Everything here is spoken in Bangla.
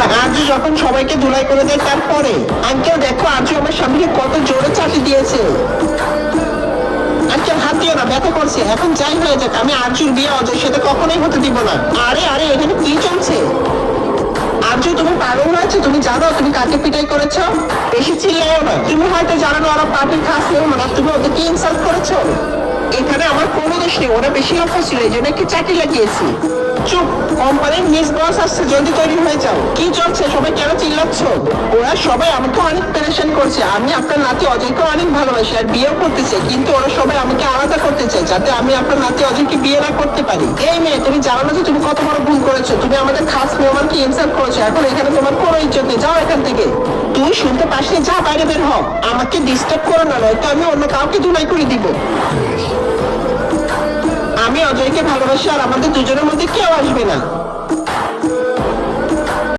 না আরজু যখন সবাইকে ধুলাই করে দেয় তারপরে। আঙ্কেল দেখো আরজু আমার স্বামীকে কত জোরে চাটি দিয়েছে। আঙ্কেল হাত দিও না, ব্যথা করছে। এখন যাই হয়ে যাক, আমি আরজুর বিয়ে অজয়ের সাথে কখনোই হতে দিব না। আরে আরে এখানে কি চলছে? আরজু তুমি পাগল হয়েছে? তুমি জানো তুমি কাকে পিটাই করেছো? বেশি চিল্লাও না। তুমি হয়তো জানো না ওরা পার্টির খাস মেহমান, আর তুমি ওদেরকে ইনসাল্ট করেছো। এখানে আমার কোনো দোষ নেই, ওরা বেশি লক্ষ্য ছিল এই জন্য একটু চাকরি লাগিয়েছি। চুপ, কোম্পানির মিস বস আসছে, জলদি তৈরি হয়ে যাও। কি চলছে? সবাই কেন চিল্লাচ্ছ? ওরা সবাই আমাকে অনেক পেরেশান করছে। আমি আপনার নাতি অজয়কে অনেক ভালোবাসি আর বিয়েও করতে চাই, কিন্তু ওরা সবাই আমাকে আলাদা করতে চায় যাতে আমি আপনার নাতি অজয়কে বিয়ে না করতে পারি। এই মেয়ে, তুমি জানো না যে তুমি কত বড় ভুল করেছো? তুমি আমাদের খাস মেহমানকে ইনসাল্ট করেছো। এখন এখানে তোমার কোনো ইজ্জত নেই, যাও এখান থেকে। তুই শুনতে পাস না? যা বাইরে বের হ। আমাকে ডিস্টার্ব করো না, নয়তো আমি অন্য কাউকে ধুলাই করে দিব। আমি অজয়কে ভালোবাসি আর আমাদের দুজনের মধ্যে কেউ আসবে না।